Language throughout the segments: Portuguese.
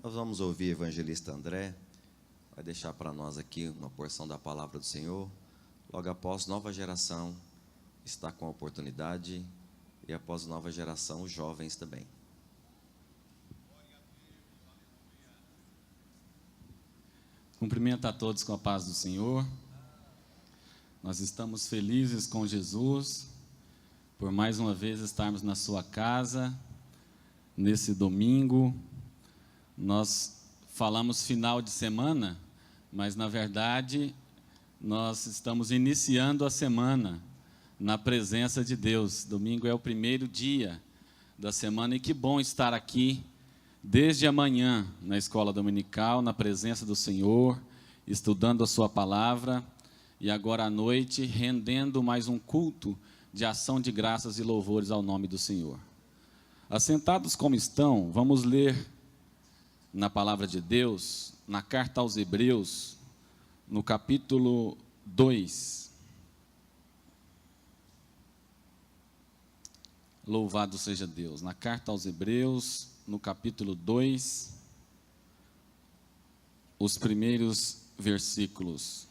Nós vamos ouvir o evangelista André, vai deixar para nós aqui uma porção da palavra do Senhor. Logo após, nova geração está com a oportunidade, e após nova geração, os jovens também. Cumprimento a todos com a paz do Senhor. Nós estamos felizes com Jesus, por mais uma vez estarmos na sua casa, nesse domingo. Nós falamos final de semana, mas na verdade nós estamos iniciando a semana na presença de Deus. Domingo é o primeiro dia da semana e que bom estar aqui desde amanhã na escola dominical, na presença do Senhor, estudando a sua palavra e agora à noite rendendo mais um culto de ação de graças e louvores ao nome do Senhor. Assentados como estão, vamos ler na palavra de Deus, na carta aos Hebreus, no capítulo 2. Louvado seja Deus. Na carta aos Hebreus, no capítulo 2, os primeiros versículos.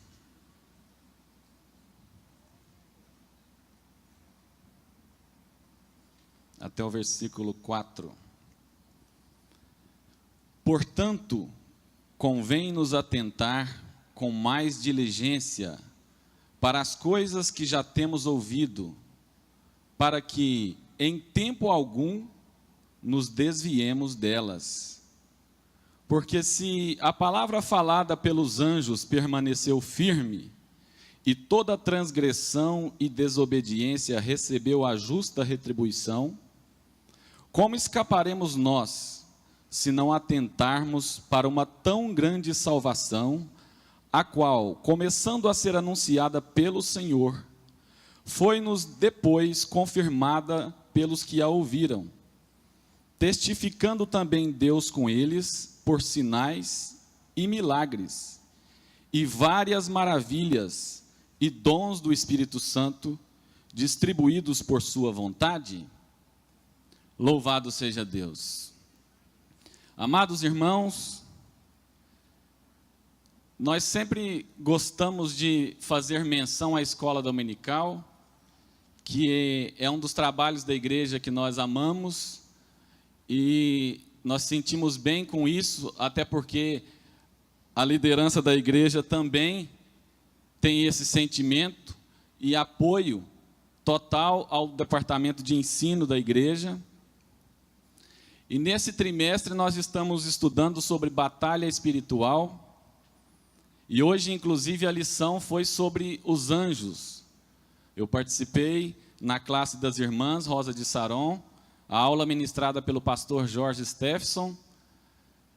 Até o versículo 4. Portanto, convém-nos atentar com mais diligência para as coisas que já temos ouvido, para que, em tempo algum, nos desviemos delas. Porque se a palavra falada pelos anjos permaneceu firme, e toda transgressão e desobediência recebeu a justa retribuição, como escaparemos nós, se não atentarmos para uma tão grande salvação, a qual, começando a ser anunciada pelo Senhor, foi-nos depois confirmada pelos que a ouviram, testificando também Deus com eles por sinais e milagres, e várias maravilhas e dons do Espírito Santo, distribuídos por sua vontade? Louvado seja Deus. Amados irmãos, nós sempre gostamos de fazer menção à escola dominical, que é um dos trabalhos da igreja que nós amamos, e nós sentimos bem com isso, até porque a liderança da igreja também tem esse sentimento e apoio total ao departamento de ensino da igreja. E nesse trimestre nós estamos estudando sobre batalha espiritual, e hoje inclusive a lição foi sobre os anjos. Eu participei na classe das irmãs Rosa de Saron, a aula ministrada pelo pastor Jorge Steffson,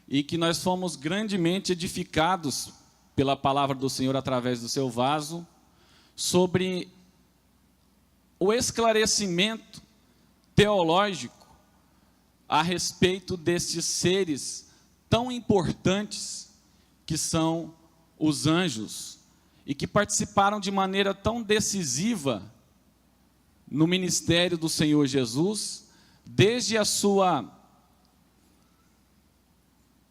e que nós fomos grandemente edificados pela palavra do Senhor através do seu vaso, sobre o esclarecimento teológico a respeito destes seres tão importantes que são os anjos, e que participaram de maneira tão decisiva no ministério do Senhor Jesus, desde a sua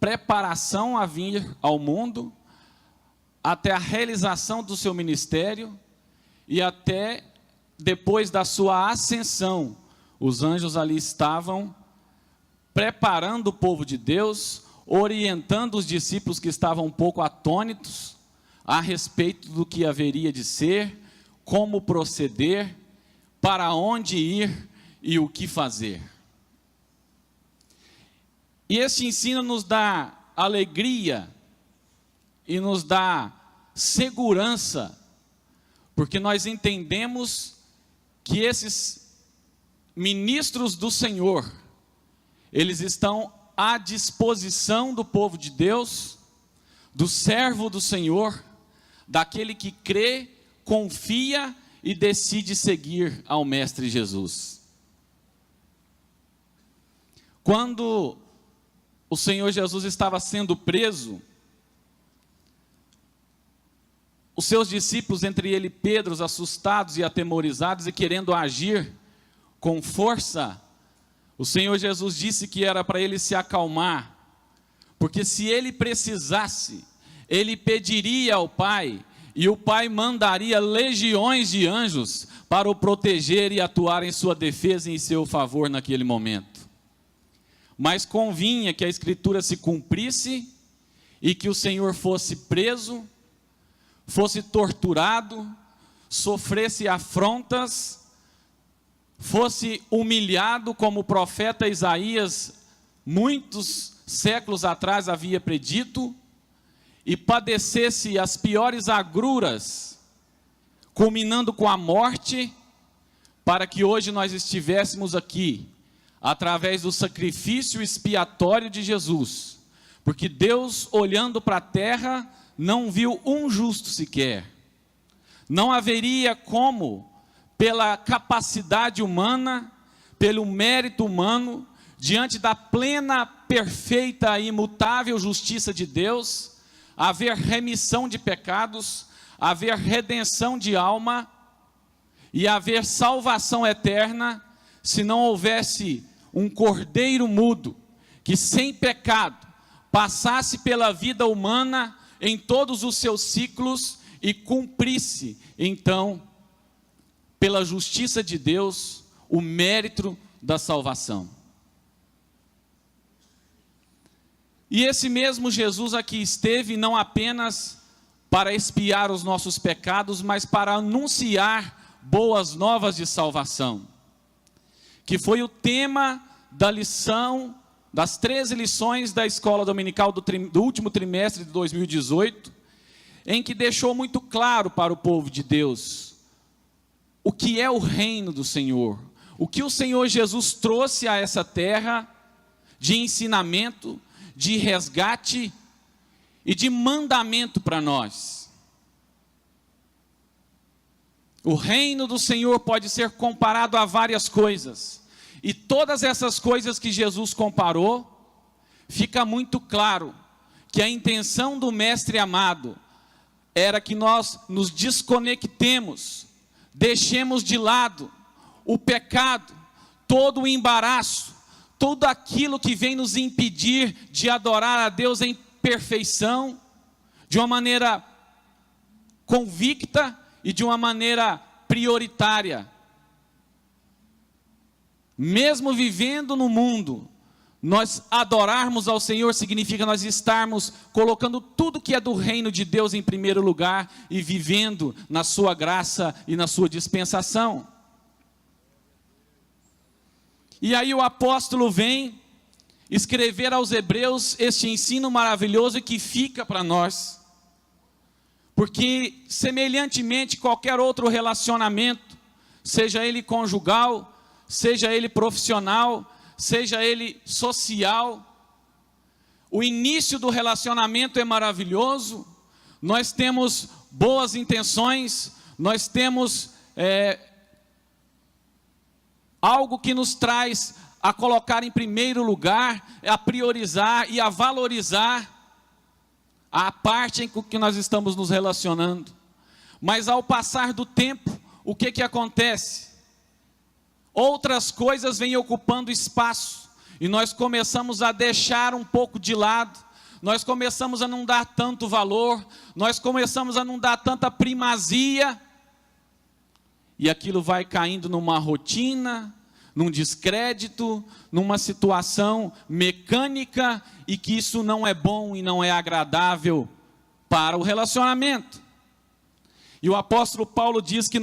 preparação a vir ao mundo, até a realização do seu ministério, e até depois da sua ascensão. Os anjos ali estavam preparando o povo de Deus, orientando os discípulos que estavam um pouco atônitos a respeito do que haveria de ser, como proceder, para onde ir e o que fazer. E esse ensino nos dá alegria e nos dá segurança, porque nós entendemos que esses ministros do Senhor, eles estão à disposição do povo de Deus, do servo do Senhor, daquele que crê, confia e decide seguir ao Mestre Jesus. Quando o Senhor Jesus estava sendo preso, os seus discípulos, entre ele Pedro, assustados e atemorizados e querendo agir com força, o Senhor Jesus disse que era para ele se acalmar, porque se ele precisasse, ele pediria ao Pai, e o Pai mandaria legiões de anjos para o proteger e atuar em sua defesa e em seu favor naquele momento. Mas convinha que a Escritura se cumprisse e que o Senhor fosse preso, fosse torturado, sofresse afrontas, fosse humilhado, como o profeta Isaías, muitos séculos atrás, havia predito, e padecesse as piores agruras, culminando com a morte, para que hoje nós estivéssemos aqui, através do sacrifício expiatório de Jesus, porque Deus, olhando para a terra, não viu um justo sequer. Não haveria como, pela capacidade humana, pelo mérito humano, diante da plena, perfeita e imutável justiça de Deus, haver remissão de pecados, haver redenção de alma e haver salvação eterna, se não houvesse um cordeiro mudo, que sem pecado passasse pela vida humana em todos os seus ciclos e cumprisse, então, pela justiça de Deus, o mérito da salvação. E esse mesmo Jesus aqui esteve não apenas para expiar os nossos pecados, mas para anunciar boas novas de salvação, que foi o tema da lição, das 13 lições da escola dominical do último trimestre de 2018, em que deixou muito claro para o povo de Deus o que é o reino do Senhor, o que o Senhor Jesus trouxe a essa terra de ensinamento, de resgate e de mandamento para nós. O reino do Senhor pode ser comparado a várias coisas, e todas essas coisas que Jesus comparou, fica muito claro que a intenção do Mestre amado era que nós nos desconectemos, deixemos de lado o pecado, todo o embaraço, tudo aquilo que vem nos impedir de adorar a Deus em perfeição, de uma maneira convicta e de uma maneira prioritária. Mesmo vivendo no mundo, nós adorarmos ao Senhor significa nós estarmos colocando tudo que é do reino de Deus em primeiro lugar e vivendo na sua graça e na sua dispensação. E aí o apóstolo vem escrever aos hebreus este ensino maravilhoso que fica para nós. Porque semelhantemente qualquer outro relacionamento, seja ele conjugal, seja ele profissional, seja ele social, o início do relacionamento é maravilhoso, nós temos boas intenções, nós temos algo que nos traz a colocar em primeiro lugar, a priorizar e a valorizar a parte em que nós estamos nos relacionando. Mas ao passar do tempo, o que acontece? Outras coisas vêm ocupando espaço, e nós começamos a deixar um pouco de lado, nós começamos a não dar tanto valor, nós começamos a não dar tanta primazia, e aquilo vai caindo numa rotina, num descrédito, numa situação mecânica, e que isso não é bom e não é agradável para o relacionamento. E o apóstolo Paulo diz que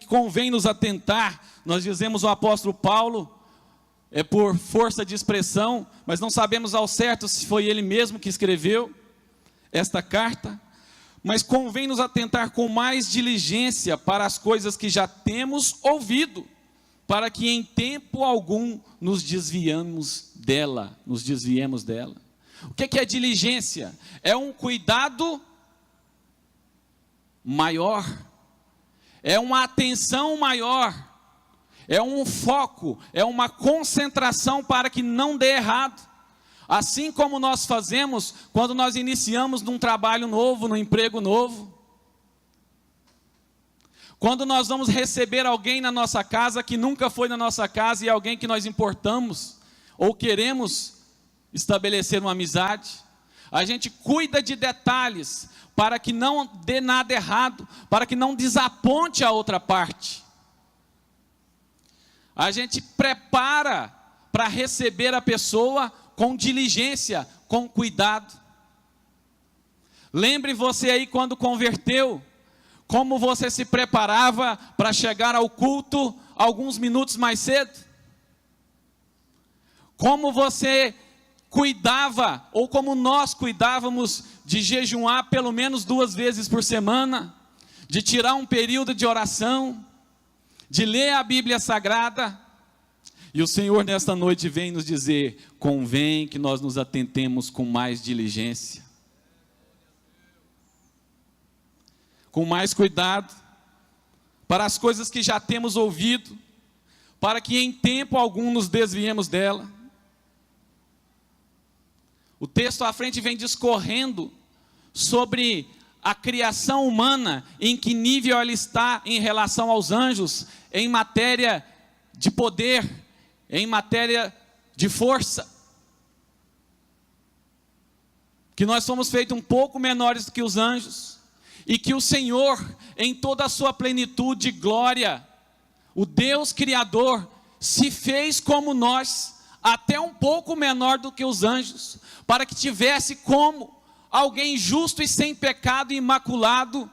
convém nos atentar. Nós dizemos o apóstolo Paulo, é por força de expressão, mas não sabemos ao certo se foi ele mesmo que escreveu esta carta. Mas convém nos atentar com mais diligência para as coisas que já temos ouvido, para que em tempo algum nos desviemos dela. O que é diligência? É um cuidado maior, é uma atenção maior, é um foco, é uma concentração para que não dê errado. Assim como nós fazemos quando nós iniciamos num trabalho novo, num emprego novo. Quando nós vamos receber alguém na nossa casa que nunca foi na nossa casa e alguém que nós importamos ou queremos estabelecer uma amizade, a gente cuida de detalhes para que não dê nada errado, para que não desaponte a outra parte. A gente prepara para receber a pessoa com diligência, com cuidado. Lembre você aí quando converteu, como você se preparava para chegar ao culto alguns minutos mais cedo? Como você cuidava, ou como nós cuidávamos de jejuar pelo menos 2 vezes por semana, de tirar um período de oração, de ler a Bíblia Sagrada. E o Senhor nesta noite vem nos dizer: convém que nós nos atentemos com mais diligência, com mais cuidado, para as coisas que já temos ouvido, para que em tempo algum nos desviemos dela. O texto à frente vem discorrendo sobre a criação humana, em que nível ela está em relação aos anjos, em matéria de poder, em matéria de força. Que nós somos feitos um pouco menores do que os anjos, e que o Senhor, em toda a sua plenitude e glória, o Deus Criador, se fez como nós, até um pouco menor do que os anjos, para que tivesse como alguém justo e sem pecado e imaculado,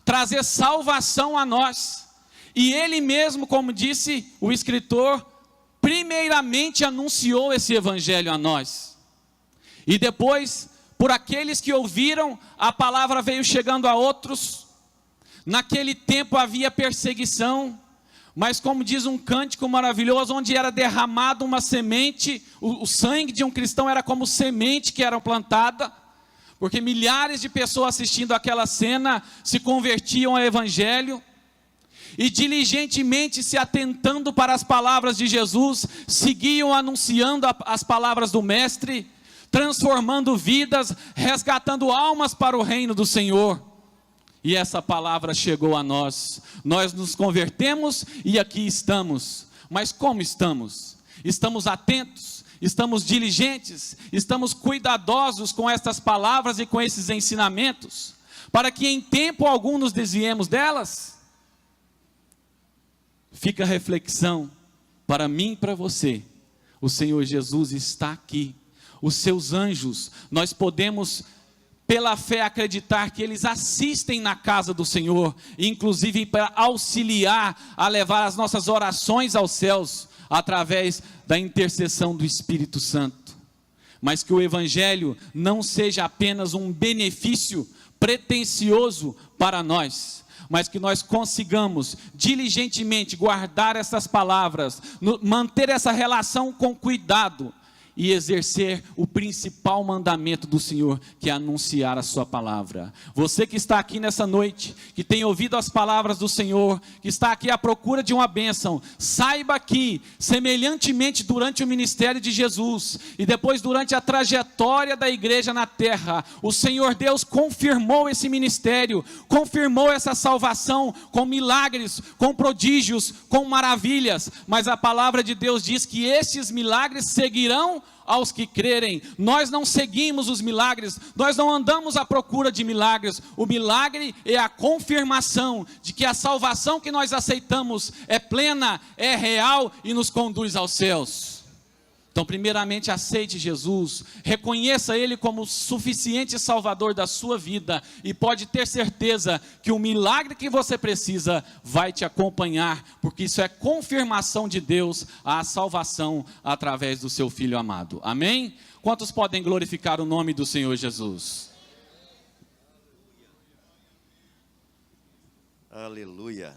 trazer salvação a nós. E Ele mesmo, como disse o escritor, primeiramente anunciou esse evangelho a nós. E depois, por aqueles que ouviram, a palavra veio chegando a outros. Naquele tempo havia perseguição, mas como diz um cântico maravilhoso, onde era derramado uma semente, o sangue de um cristão era como semente que era plantada, porque milhares de pessoas assistindo aquela cena se convertiam ao evangelho, e diligentemente se atentando para as palavras de Jesus, seguiam anunciando as palavras do Mestre, transformando vidas, resgatando almas para o reino do Senhor. E essa palavra chegou a nós, nós nos convertemos e aqui estamos. Mas como estamos? Estamos atentos, estamos diligentes, estamos cuidadosos com estas palavras e com esses ensinamentos, para que em tempo algum nos desviemos delas? Fica a reflexão para mim e para você. O Senhor Jesus está aqui, os seus anjos, nós podemos pela fé acreditar que eles assistem na casa do Senhor, inclusive para auxiliar a levar as nossas orações aos céus, através da intercessão do Espírito Santo. Mas que o Evangelho não seja apenas um benefício pretensioso para nós, mas que nós consigamos diligentemente guardar essas palavras, manter essa relação com cuidado, e exercer o principal mandamento do Senhor, que é anunciar a sua palavra. Você que está aqui nessa noite, que tem ouvido as palavras do Senhor, que está aqui à procura de uma bênção, saiba que, semelhantemente durante o ministério de Jesus, e depois durante a trajetória da igreja na terra, o Senhor Deus confirmou esse ministério, confirmou essa salvação, com milagres, com prodígios, com maravilhas, mas a palavra de Deus diz que esses milagres seguirão aos que crerem. Nós não seguimos os milagres, nós não andamos à procura de milagres. O milagre é a confirmação de que a salvação que nós aceitamos é plena, é real e nos conduz aos céus. Então, primeiramente, aceite Jesus, reconheça Ele como o suficiente Salvador da sua vida, e pode ter certeza que o milagre que você precisa vai te acompanhar, porque isso é confirmação de Deus, a salvação através do seu Filho amado. Amém? Quantos podem glorificar o nome do Senhor Jesus? Aleluia.